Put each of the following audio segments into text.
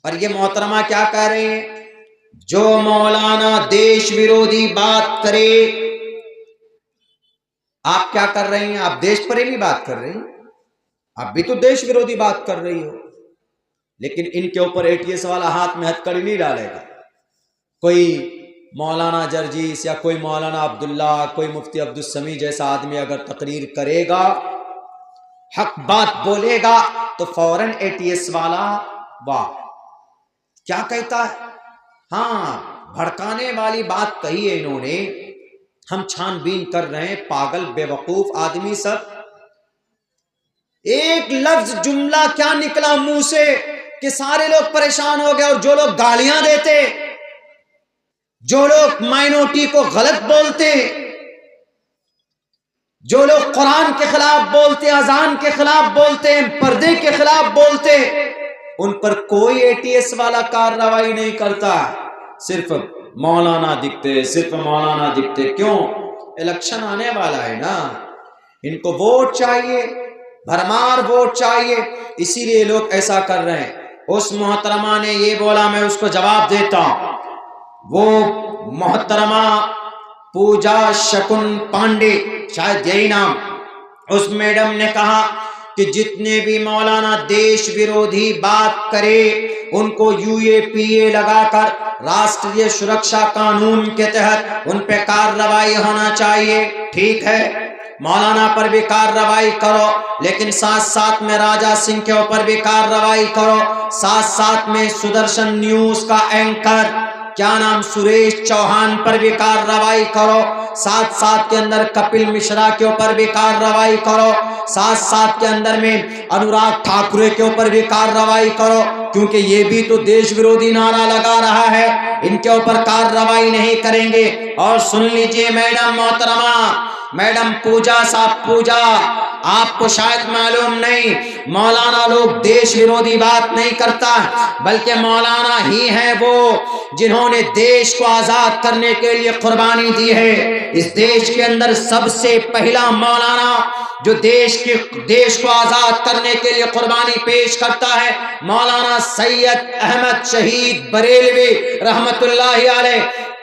اور یہ محترمہ کیا کہہ رہے ہیں؟ جو مولانا دیش ویرودھی بات کرے، آپ کیا کر رہے ہیں؟ آپ دیش پریمی بات کر رہے ہیں، آپ بھی تو دیش ویرودھی بات کر رہی ہو، لیکن ان کے اوپر ATS والا ہاتھ میں ہتھکڑی نہیں ڈالے گا۔ کوئی مولانا جرجیس یا کوئی مولانا عبداللہ، کوئی مفتی عبدالسمیع جیسا آدمی اگر تقریر کرے گا، حق بات بولے گا، تو فوراً ATS والا واہ کیا کہتا ہے؟ ہاں بھڑکانے والی بات کہی ہے انہوں نے، ہم چھان بین کر رہے ہیں، پاگل بے وقوف آدمی سب۔ ایک لفظ جملہ کیا نکلا منہ سے کہ سارے لوگ پریشان ہو گئے، اور جو لوگ گالیاں دیتے، جو لوگ مائنورٹی کو غلط بولتے، جو لوگ قرآن کے خلاف بولتے، اذان کے خلاف بولتے، پردے کے خلاف بولتے، ان پر کوئی ATS والا کارروائی نہیں کرتا، صرف مولانا دکھتے، صرف مولانا دکھتے۔ کیوں؟ الیکشن آنے والا ہے نا، ان کو ووٹ چاہیے، بھرمار ووٹ چاہیے، اسی لیے لوگ ایسا کر رہے ہیں۔ اس محترمہ نے یہ بولا، میں اس کو جواب دیتا ہوں، وہ محترمہ پوجا شکن پانڈے، شاید یہی نام، اس میڈم نے کہا کہ جتنے بھی مولانا دیش ویرودھی بات کرے ان کو UAPA لگا کر راشٹریہ سرکشا قانون کے تحت ان پہ کارروائی ہونا چاہیے۔ ٹھیک ہے، مولانا پر بھی کارروائی کرو، لیکن ساتھ ساتھ میں راجہ سنگھ کے اوپر بھی کارروائی کرو، ساتھ ساتھ میں سدرشن نیوز کا اینکر کیا نام سریش چوہان پر بھی کارروائی کرو، ساتھ ساتھ کے اندر کپل مشرا کے اوپر بھی کارروائی کرو، ساتھ ساتھ کے اندر میں انوراگ ٹھاکرے کے اوپر بھی کارروائی کرو، کیونکہ یہ بھی تو دیش ویرودھی نعرہ لگا رہا ہے، ان کے اوپر کارروائی نہیں کریں گے۔ اور سن لیجئے میڈم محترمہ، میڈم پوجا صاحب پوجا، آپ کو شاید معلوم نہیں، مولانا لوگ دیش ویرودھی بات نہیں کرتا، بلکہ مولانا ہی ہیں وہ جنہوں نے دیش کو آزاد کرنے کے لیے قربانی دی ہے۔ اس دیش کے اندر سب سے پہلا مولانا جو دیش کو آزاد کرنے کے لیے قربانی پیش کرتا ہے، مولانا سید احمد شہید بریلوی رحمت اللہ علیہ،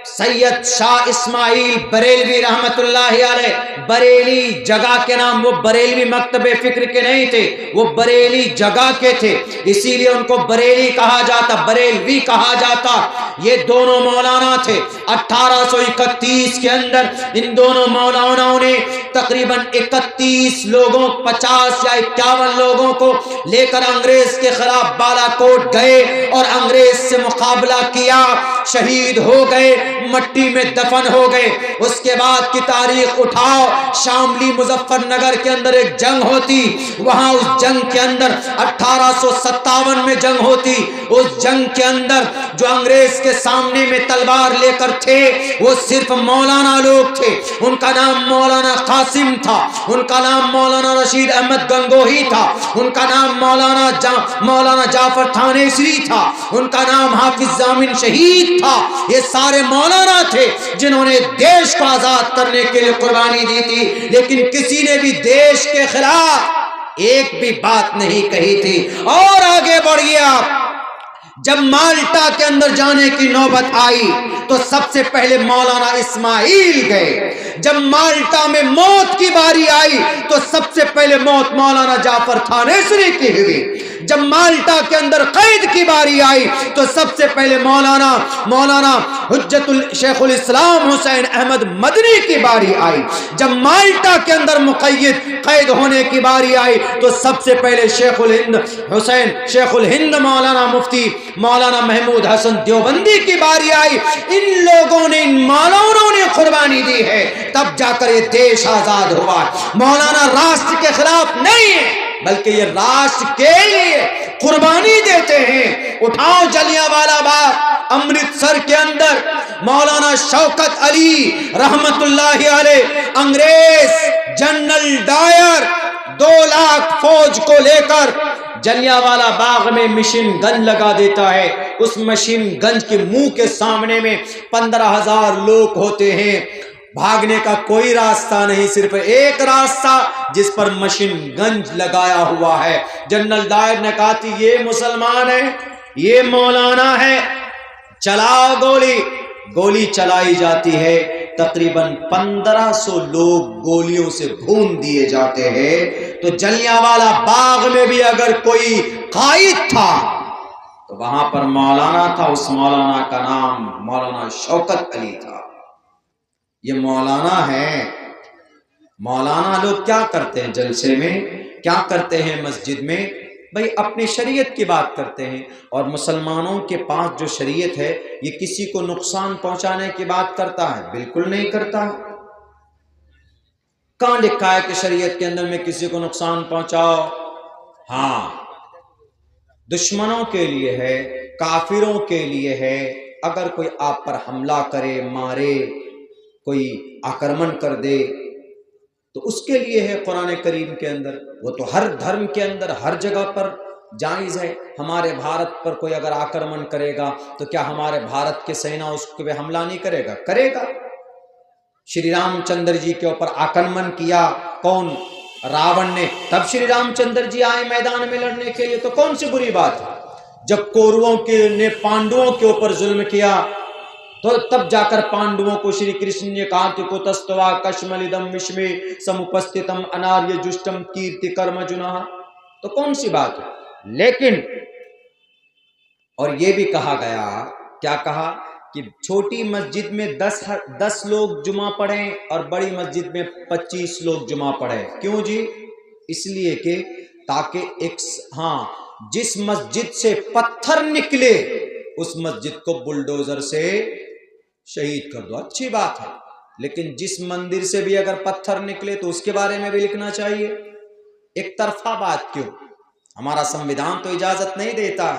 سید شاہ اسماعیل بریلوی رحمت اللہ علیہ۔ بریلی جگہ کے نام، وہ بریلوی مکتب فکر کے نہیں تھے، وہ بریلی جگہ کے تھے، اسی لیے ان کو بریلی کہا جاتا، بریلوی کہا جاتا۔ یہ دونوں مولانا تھے۔ 1831 کے اندر ان دونوں مولاناؤں نے تقریباً 31 لوگوں، 50 یا 51 لوگوں کو لے کر انگریز کے خلاف بالا کوٹ گئے اور انگریز سے مقابلہ کیا، شہید ہو گئے، مٹی میں دفن ہو گئے۔ اس کے بعد کی تاریخ اٹھاؤ، شاملی مظفر نگر کے اندر ایک جنگ ہوتی، وہاں اس جنگ کے اندر 1857 میں جنگ ہوتی، اس جنگ کے اندر جو انگریز کے سامنے میں تلوار لے کر تھے وہ صرف مولانا لوگ تھے۔ ان کا نام مولانا قاسم تھا، ان کا نام مولانا رشید احمد گنگوہی تھا، ان کا نام مولانا جعفر تھانیسری تھا، ان کا نام حافظ ضامن شہید تھا۔ یہ سارے مولانا تھے جنہوں نے دیش کو آزاد کرنے کے لیے قربانی دی تھی، لیکن کسی نے بھی دیش کے خلاف ایک بھی بات نہیں کہی تھی۔ اور آگے بڑھیے آپ، جب مالٹا کے اندر جانے کی نوبت آئی تو سب سے پہلے مولانا اسماعیل گئے۔ جب مالٹا میں موت کی باری آئی تو سب سے پہلے موت مولانا جعفر تھانیسری کی ہوئی۔ جب مالٹا کے اندر قید کی باری آئی تو سب سے پہلے مولانا حجت شیخ الاسلام حسین احمد مدنی کی باری آئی۔ جب مالٹا کے اندر قید ہونے کی باری آئی تو سب سے پہلے شیخ الہند مولانا مفتی مولانا محمود حسن دیوبندی کی باری آئی۔ ان لوگوں نے، ان مولانوں نے قربانی دی ہے، تب جا کر یہ دیش آزاد ہوا۔ مولانا راشٹر کے خلاف نہیں ہے، بلکہ یہ راشٹر کے لیے قربانی دیتے ہیں۔ اٹھاؤ جلیانوالہ باغ امرتسر کے اندر مولانا شوکت علی رحمت اللہ علیہ، انگریز جنرل ڈائر 2 لاکھ فوج کو لے کر جلیانوالہ باغ میں مشین گن لگا دیتا ہے۔ اس مشین گن کے منہ کے سامنے میں 15,000 لوگ ہوتے ہیں، بھاگنے کا کوئی راستہ نہیں، صرف ایک راستہ جس پر مشین گن لگایا ہوا ہے۔ جنرل ڈائر نے کہا تھی یہ مسلمان ہیں، یہ مولانا ہے، چلاؤ گولی، گولی چلائی جاتی ہے، تقریباً 1500 لوگ گولیوں سے بھون دیے جاتے ہیں۔ تو جلیانوالہ باغ میں بھی اگر کوئی قائد تھا تو وہاں پر مولانا تھا، اس مولانا کا نام مولانا شوکت علی تھا۔ یہ مولانا ہے۔ مولانا لوگ کیا کرتے ہیں جلسے میں، کیا کرتے ہیں مسجد میں؟ بھئی اپنی شریعت کی بات کرتے ہیں، اور مسلمانوں کے پاس جو شریعت ہے یہ کسی کو نقصان پہنچانے کی بات کرتا ہے؟ بالکل نہیں کرتا۔ کہاں لکھا ہے کہ شریعت کے اندر میں کسی کو نقصان پہنچاؤ؟ ہاں، دشمنوں کے لیے ہے، کافروں کے لیے ہے۔ اگر کوئی آپ پر حملہ کرے، مارے، کوئی آکرمن کر دے تو اس کے لیے ہے قرآن کریم کے اندر، وہ تو ہر دھرم کے اندر ہر جگہ پر جائز ہے۔ ہمارے بھارت پر کوئی اگر آکرمن کرے گا تو کیا ہمارے بھارت کے سینا اس پہ حملہ نہیں کرے گا؟ کرے گا۔ شری رام چندر جی کے اوپر آکرمن کیا کون؟ راون نے، تب شری رام چندر جی آئے میدان میں لڑنے کے لیے، تو کون سی بری بات ہے؟ جب کورووں کے نے پانڈووں کے اوپر ظلم کیا تو تب جا کر پانڈووں کو شری کرشن نے کہا کہ کتستوا کشملدم وشمے سمپستتم اناریہ جشٹم کیرتی کرم جناح، تو کون سی بات ہے؟ لیکن اور یہ بھی کہا گیا، کیا کہا کہ چھوٹی مسجد میں 10 لوگ جمعہ پڑھیں اور بڑی مسجد میں 25 لوگ جمعہ پڑھیں۔ کیوں جی؟ اس لیے کہ تاکہ جس مسجد سے پتھر نکلے اس مسجد کو بلڈوزر سے شہید کر دو، اچھی بات ہے، لیکن جس مندر سے بھی اگر پتھر نکلے تو اس کے بارے میں بھی لکھنا چاہیے۔ ایک طرفہ بات کیوں؟ ہمارا سنویدھان تو اجازت نہیں دیتا۔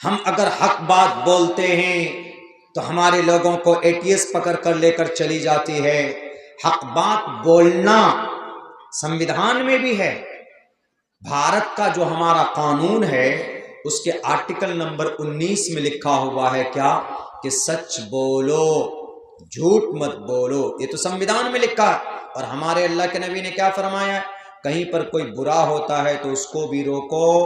ہم اگر حق بات بولتے ہیں تو ہمارے لوگوں کو ATS پکڑ کر لے کر چلی جاتی ہے۔ حق بات بولنا سنویدھان میں بھی ہے۔ بھارت کا جو ہمارا قانون ہے اس کے آرٹیکل نمبر 19 میں لکھا ہوا ہے کیا؟ کہ سچ بولو، جھوٹ مت بولو، یہ تو سنویدھان میں لکھا ہے۔ اور ہمارے اللہ کے نبی نے کیا فرمایا ہے؟ کہیں پر کوئی برا ہوتا ہے تو اس کو بھی روکو،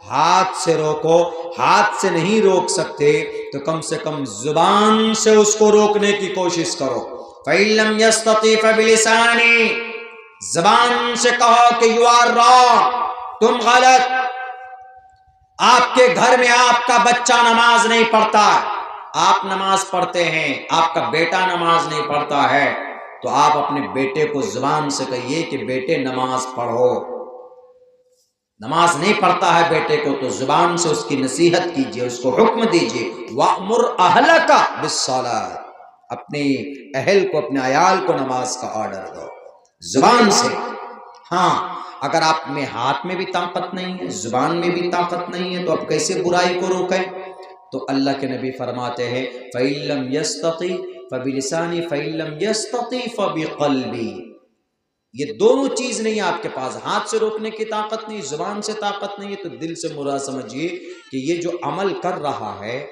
ہاتھ سے روکو، ہاتھ سے نہیں روک سکتے تو کم سے کم زبان سے اس کو روکنے کی کوشش کرو۔ فَإِن لَّمْ يَسْتَطِعْ فَبِلِسَانِهِ، زبان سے کہو کہ you are wrong، تم غلط۔ آپ کے گھر میں آپ کا بچہ نماز نہیں پڑھتا، آپ نماز پڑھتے ہیں، آپ کا بیٹا نماز نہیں پڑھتا ہے، تو آپ اپنے بیٹے کو زبان سے کہیے کہ بیٹے نماز پڑھو۔ نماز نہیں پڑھتا ہے بیٹے کو تو زبان سے اس کی نصیحت کیجیے، اس کو حکم دیجیے۔ وَأْمُرْ أَهْلَكَ بِالصَّلَاةِ، اپنے اہل کو، اپنے عیال کو نماز کا آرڈر دو زبان سے۔ ہاں، اگر آپ میں ہاتھ میں بھی طاقت نہیں ہے، زبان میں بھی طاقت نہیں ہے، تو آپ کیسے برائی کو روکیں؟ تو اللہ کے نبی فرماتے ہیں فَإِن لَّمْ يَسْتَطِعْ فَبِلِسَانِهِ فَإِن لَّمْ يَسْتَطِعْ فَبِقَلْبِهِ۔ یہ دونوں چیز نہیں ہے آپ کے پاس، ہاتھ سے روکنے کی طاقت نہیں، زبان سے طاقت نہیں ہے، تو دل سے مراد سمجھیے کہ یہ جو عمل کر رہا ہے،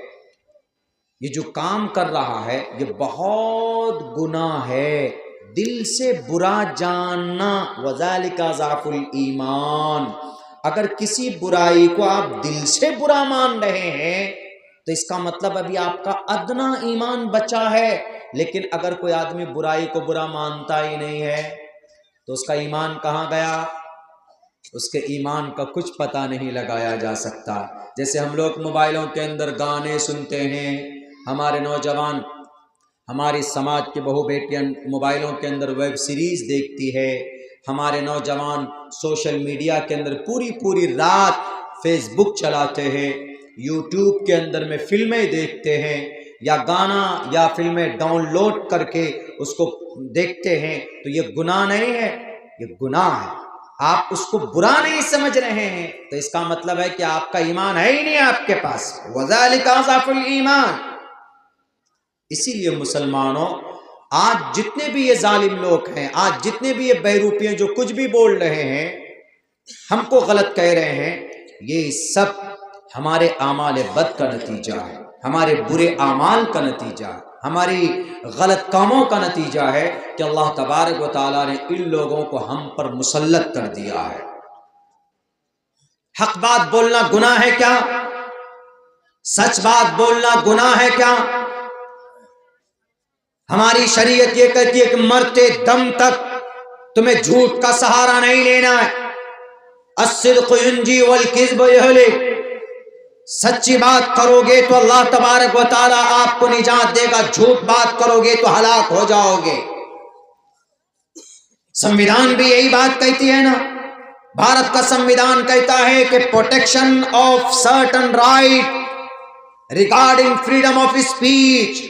یہ جو کام کر رہا ہے، یہ بہت گناہ ہے۔ دل سے برا جاننا، وَذَلِكَ ضَعْفُ الْإِيمَانِ، اگر کسی برائی کو آپ دل سے برا مان رہے ہیں تو اس کا مطلب ابھی آپ کا ادنا ایمان بچا ہے۔ لیکن اگر کوئی آدمی برائی کو برا مانتا ہی نہیں ہے تو اس کا ایمان کہاں گیا؟ اس کے ایمان کا کچھ پتہ نہیں لگایا جا سکتا۔ جیسے ہم لوگ موبائلوں کے اندر گانے سنتے ہیں، ہمارے نوجوان، ہماری سماج کی بہو بیٹیاں موبائلوں کے اندر ویب سیریز دیکھتی ہے، ہمارے نوجوان سوشل میڈیا کے اندر پوری رات فیس بک چلاتے ہیں، یوٹیوب کے اندر میں فلمیں دیکھتے ہیں، یا گانا یا فلمیں ڈاؤن لوڈ کر کے اس کو دیکھتے ہیں، تو یہ گناہ نہیں ہے، یہ گناہ ہے۔ آپ اس کو برا نہیں سمجھ رہے ہیں تو اس کا مطلب ہے کہ آپ کا ایمان ہے ہی نہیں آپ کے پاس۔ وَذَلِكَ ضَعْفُ الْإِيمَانِ۔ اسی لیے مسلمانوں، آج جتنے بھی یہ ظالم لوگ ہیں، آج جتنے بھی یہ بیروپیے جو کچھ بھی بول رہے ہیں، ہم کو غلط کہہ رہے ہیں، یہ سب ہمارے اعمال بد کا نتیجہ ہے، ہمارے برے اعمال کا نتیجہ ہے، ہماری غلط کاموں کا نتیجہ ہے کہ اللہ تبارک و تعالیٰ نے ان لوگوں کو ہم پر مسلط کر دیا ہے۔ حق بات بولنا گناہ ہے کیا؟ سچ بات بولنا گناہ ہے کیا؟ ہماری شریعت یہ کہتی ہے کہ مرتے دم تک تمہیں جھوٹ کا سہارا نہیں لینا ہے. الصدق ینجی والکذب یہلک. سچی بات کرو گے تو اللہ تبارک و تعالیٰ آپ کو نجات دے گا، جھوٹ بات کرو گے تو ہلاک ہو جاؤ گے. سمویدھان بھی یہی بات کہتی ہے نا. بھارت کا سمویدھان کہتا ہے کہ protection of certain right regarding freedom of speech.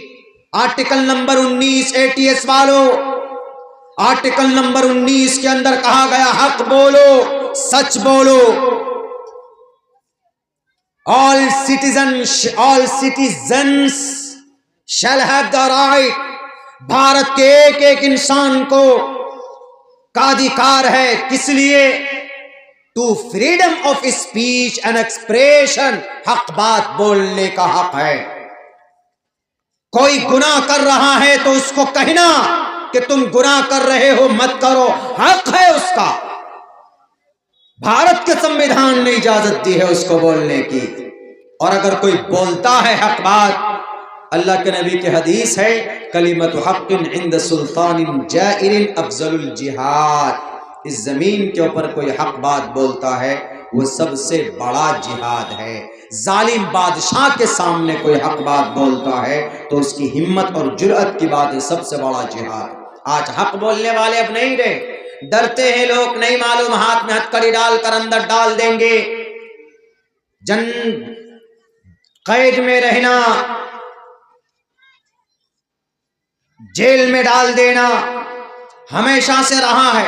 Article number 19 ATS والو، آرٹیکل نمبر 19 کے اندر کہا گیا حق بولو، سچ بولو. all citizens shall have the right. Bharat کے ایک ایک انسان کو کا ادھیکار ہے، کس لیے؟ To freedom of speech and expression. حق بات بولنے کا حق ہے. کوئی گناہ کر رہا ہے تو اس کو کہنا کہ تم گناہ کر رہے ہو مت کرو، حق ہے اس کا. بھارت کے سمویدھان نے اجازت دی ہے اس کو بولنے کی. اور اگر کوئی بولتا ہے حق بات، اللہ کے نبی کی حدیث ہے کلمۃ حق عند سلطان جائر افضل الجہاد. اس زمین کے اوپر کوئی حق بات بولتا ہے وہ سب سے بڑا جہاد ہے. ظالم بادشاہ کے سامنے کوئی حق بات بولتا ہے تو اس کی ہمت اور جرأت کی بات ہے سب سے بڑا جہاد. آج حق بولنے والے اب نہیں رہے، ڈرتے ہیں لوگ، نہیں معلوم ہاتھ میں ہتھکڑی ڈال کر اندر ڈال دیں گے، قید میں رہنا، جیل میں ڈال دینا ہمیشہ سے رہا ہے.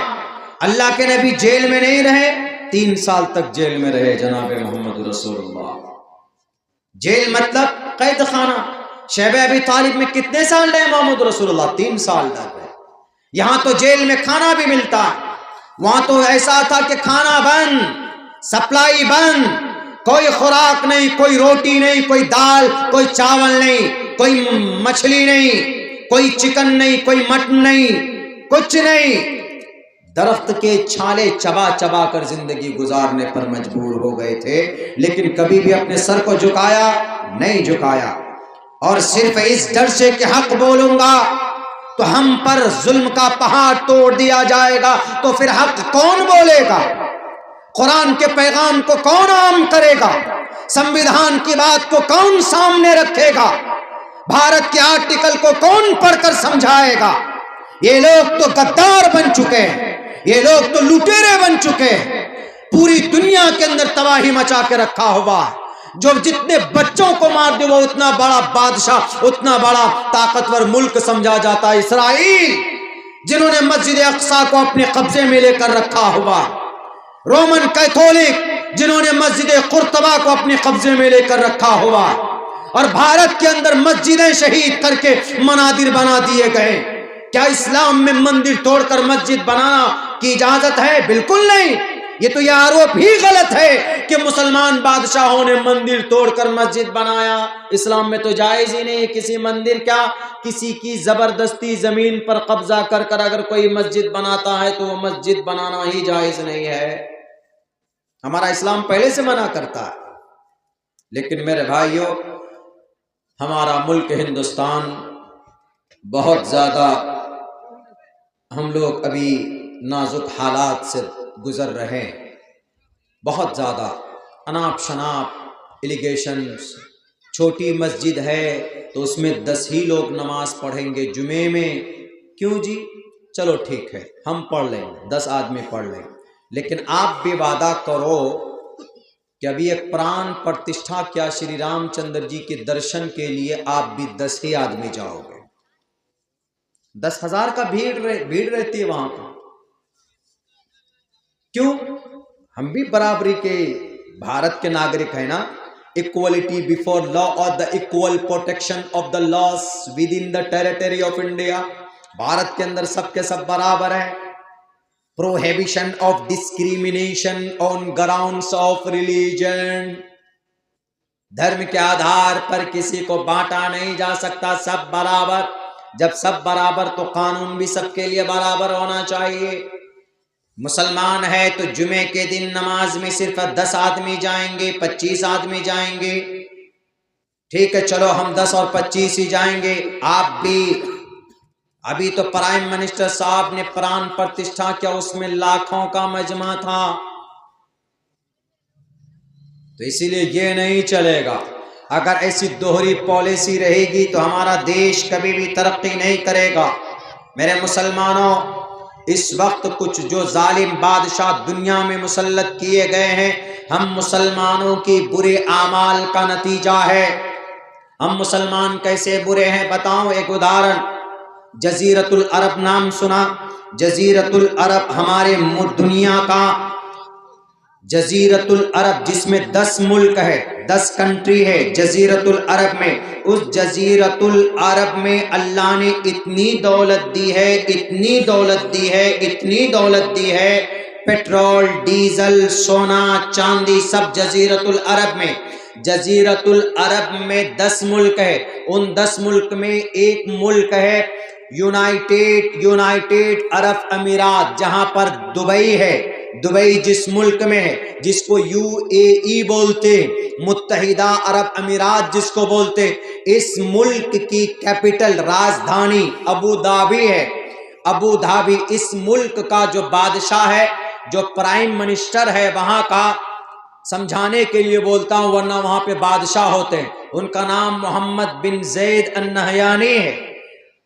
اللہ کے نبی جیل میں نہیں رہے، 3 سال تک جیل میں رہے جناب محمد رسول اللہ. جیل مطلب قید خانہ. شیب ابی طالب میں کتنے سال رہے محمد رسول اللہ؟ 3 سال رہے. یہاں تو جیل میں کھانا بھی ملتا، وہاں تو ایسا تھا کہ کھانا بند، سپلائی بند، کوئی خوراک نہیں، کوئی روٹی نہیں، کوئی دال، کوئی چاول نہیں، کوئی مچھلی نہیں، کوئی چکن نہیں، کوئی مٹن نہیں، کچھ نہیں. درخت کے چھالے چبا چبا کر زندگی گزارنے پر مجبور ہو گئے تھے، لیکن کبھی بھی اپنے سر کو جھکایا نہیں جھکایا. اور صرف اس ڈر سے کہ حق بولوں گا تو ہم پر ظلم کا پہاڑ توڑ دیا جائے گا، تو پھر حق کون بولے گا؟ قرآن کے پیغام کو کون عام کرے گا؟ سمویدھان کی بات کو کون سامنے رکھے گا؟ بھارت کے آرٹیکل کو کون پڑھ کر سمجھائے گا؟ یہ لوگ تو غدار بن چکے ہیں، یہ لوگ تو لٹیرے بن چکے ہیں. پوری دنیا کے اندر تباہی مچا کے رکھا ہوا. جو جتنے بچوں کو مار دے وہ اتنا بڑا بادشاہ، اتنا بڑا طاقتور ملک سمجھا جاتا ہے. اسرائیل جنہوں نے مسجد اقصی کو اپنے قبضے میں لے کر رکھا ہوا، رومن کیتھولک جنہوں نے مسجد قرطبہ کو اپنے قبضے میں لے کر رکھا ہوا، اور بھارت کے اندر مسجدیں شہید کر کے منادر بنا دیے گئے. کیا اسلام میں مندر توڑ کر مسجد بنانا کی اجازت ہے؟ بالکل نہیں. یہ تو یہ آروپ ہی غلط ہے کہ مسلمان بادشاہوں نے مندر توڑ کر مسجد بنایا. اسلام میں تو جائز ہی نہیں. کسی مندر کیا، کسی کی زبردستی زمین پر قبضہ کر کر اگر کوئی مسجد بناتا ہے تو وہ مسجد بنانا ہی جائز نہیں ہے. ہمارا اسلام پہلے سے منع کرتا ہے. لیکن میرے بھائیوں، ہمارا ملک ہندوستان بہت زیادہ، ہم لوگ ابھی نازک حالات سے گزر رہے ہیں. بہت زیادہ اناپ شناپ الیگیشنز. چھوٹی مسجد ہے تو اس میں 10 ہی لوگ نماز پڑھیں گے جمعے میں. کیوں جی؟ چلو ٹھیک ہے ہم پڑھ لیں گے، 10 آدمی پڑھ لیں گے، لیکن آپ بھی وعدہ کرو کہ ابھی ایک پران پرتشٹھا کیا شری رام چندر جی کے درشن کے لیے آپ بھی 10 ہی آدمی جاؤ گے. 10,000 کا بھیڑ رہتی ہے وہاں پر. کیوں؟ ہم بھی برابری کے بھارت کے ناگرک ہیں نا. equality before law or the equal protection of the laws within the territory of India. Bharat کے اندر سب کے سب برابر ہیں. prohibition of discrimination on grounds of religion. دھرم کے آدھار پر کسی کو بانٹا نہیں جا سکتا، سب برابر. جب سب برابر تو قانون بھی سب کے لیے برابر ہونا چاہیے. مسلمان ہے تو جمعے کے دن نماز میں صرف 10 آدمی جائیں گے، 25 آدمی جائیں گے. ٹھیک ہے چلو ہم 10 اور 25 ہی جائیں گے، آپ بھی۔ ابھی تو پرائم منسٹر صاحب نے پران پرتشٹھا کیا، اس میں لاکھوں کا مجمع تھا، تو اسی لیے یہ نہیں چلے گا۔ اگر ایسی دوہری پالیسی رہے گی تو ہمارا دیش کبھی بھی ترقی نہیں کرے گا۔ میرے مسلمانوں، اس وقت کچھ جو ظالم بادشاہ دنیا میں مسلط کیے گئے ہیں، ہم مسلمانوں کی برے اعمال کا نتیجہ ہے۔ ہم مسلمان کیسے برے ہیں بتاؤں، ایک ادھارن، جزیرۃ العرب نام سنا؟ جزیرۃ العرب ہمارے دنیا کا جزیرۃ العرب جس میں 10 ملک ہے، 10 کنٹری ہے جزیرۃ العرب میں، اس جزیرۃ العرب میں اللہ نے اتنی دولت دی ہے، اتنی دولت دی ہے، اتنی دولت دی ہے، پیٹرول، ڈیزل، سونا، چاندی سب جزیرۃ العرب میں۔ جزیرۃ العرب میں 10 ملک ہے، ان 10 ملک میں ایک ملک ہے یونائٹیڈ عرب امارات، جہاں پر دبئی ہے۔ دبئی جس ملک میں ہے، جس کو UAE بولتے، متحدہ عرب امارات جس کو بولتے، اس ملک کی کیپٹل راجدھانی ابو دھابی ہے۔ ابو دھابی اس ملک کا جو بادشاہ ہے، جو پرائم منسٹر ہے وہاں کا، سمجھانے کے لیے بولتا ہوں ورنہ وہاں پہ بادشاہ ہوتے ہیں، ان کا نام محمد بن زید النہیانی ہے۔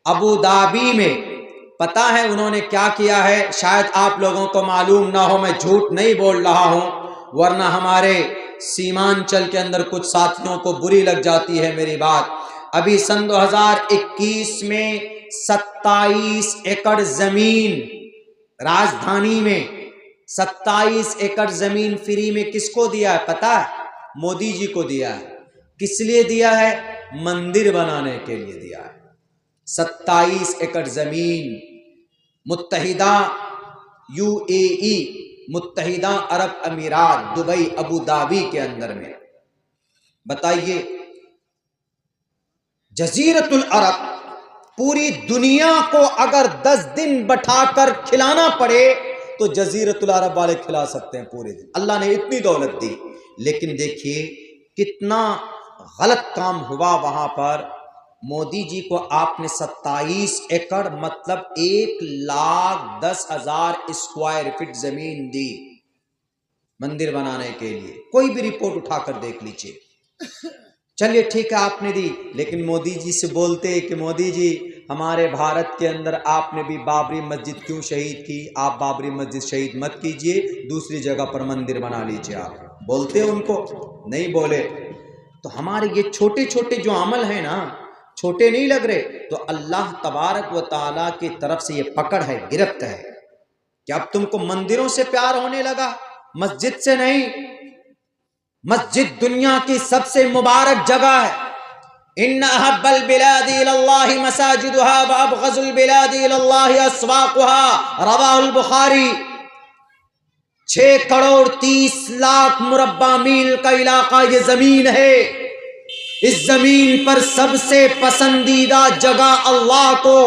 ابو دھابی میں پتہ ہے انہوں نے کیا کیا ہے؟ شاید آپ لوگوں کو معلوم نہ ہو، میں جھوٹ نہیں بول رہا ہوں، ورنہ ہمارے سیمانچل کے اندر کچھ ساتھیوں کو بری لگ جاتی ہے میری بات۔ ابھی سن 2021 میں 27 ایکڑ زمین راجدھانی میں، 27 ایکڑ زمین فری میں کس کو دیا ہے پتہ ہے؟ مودی جی کو دیا ہے۔ کس لیے دیا ہے؟ مندر بنانے کے لیے دیا ہے۔ 27 ایکڑ زمین متحدہ UAE، متحدہ عرب امارات، دبئی، ابو دھابی کے اندر میں۔ بتائیے جزیرۃ العرب پوری دنیا کو اگر 10 دن بٹھا کر کھلانا پڑے تو جزیرۃ العرب والے کھلا سکتے ہیں پورے دن، اللہ نے اتنی دولت دی۔ لیکن دیکھیے کتنا غلط کام ہوا وہاں پر۔ مودی جی کو آپ نے 27 ایکڑ مطلب 1,10,000 اسکوائر فٹ زمین دی مندر بنانے کے لیے، کوئی بھی رپورٹ اٹھا کر دیکھ لیجئے۔ چلیے ٹھیک ہے آپ نے دی، لیکن مودی جی سے بولتے کہ مودی جی ہمارے بھارت کے اندر آپ نے بھی بابری مسجد کیوں شہید کی؟ آپ بابری مسجد شہید مت کیجئے، دوسری جگہ پر مندر بنا لیجئے۔ آپ بولتے ان کو نہیں بولے۔ تو ہمارے یہ چھوٹے چھوٹے جو عمل ہیں نا، چھوٹے نہیں لگ رہے، تو اللہ تبارک و تعالیٰ کی طرف سے یہ پکڑ ہے، گرفت ہے کہ اب تم کو مندروں سے پیار ہونے لگا، مسجد سے نہیں۔ مسجد دنیا کی سب سے مبارک جگہ ہے۔ ان احب البلاد الی اللہ مساجدها وابغض البلاد الی اللہ اسواقها، رواہ البخاری۔ 6 کروڑ 30 لاکھ مربع میل کا علاقہ یہ زمین ہے۔ اس زمین پر سب سے پسندیدہ جگہ اللہ کو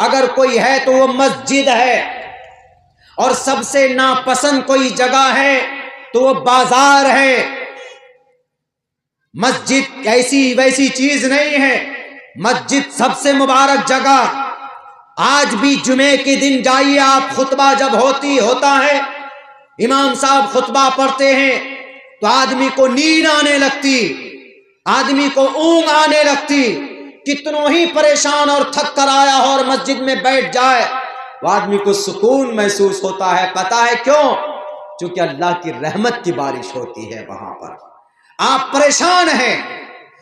اگر کوئی ہے تو وہ مسجد ہے، اور سب سے ناپسند کوئی جگہ ہے تو وہ بازار ہے۔ مسجد ایسی ویسی چیز نہیں ہے، مسجد سب سے مبارک جگہ۔ آج بھی جمعے کے دن جائیے آپ، خطبہ جب ہوتا ہے، امام صاحب خطبہ پڑھتے ہیں تو آدمی کو نیند آنے لگتی، آدمی کو اونگ آنے لگتی، کتنوں ہی پریشان اور تھک کر آیا ہو اور مسجد میں بیٹھ جائے، وہ آدمی کو سکون محسوس ہوتا ہے۔ پتہ ہے کیوں؟ چونکہ اللہ کی رحمت کی بارش ہوتی ہے وہاں پر۔ آپ پریشان ہیں،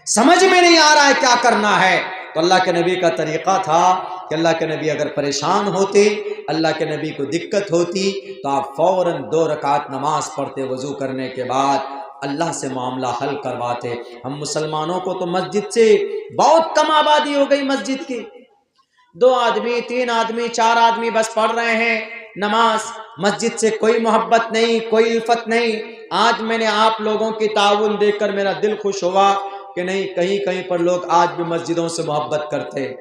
سمجھ میں نہیں آ رہا ہے کیا کرنا ہے، تو اللہ کے نبی کا طریقہ تھا کہ اللہ کے نبی اگر پریشان ہوتے، اللہ کے نبی کو دقت ہوتی، تو آپ فوراً 2 رکعت نماز پڑھتے وضو کرنے کے بعد، اللہ سے معاملہ حل کرواتے۔ ہم مسلمانوں کو تو مسجد سے بہت کم آبادی ہو گئی، مسجد کی 2 آدمی 3 آدمی 4 آدمی بس پڑھ رہے ہیں نماز، مسجد سے کوئی محبت نہیں، کوئی الفت نہیں۔ آج میں نے آپ لوگوں کی تعاون دیکھ کر میرا دل خوش ہوا کہ نہیں، کہیں کہیں پر لوگ آج بھی مسجدوں سے محبت کرتے۔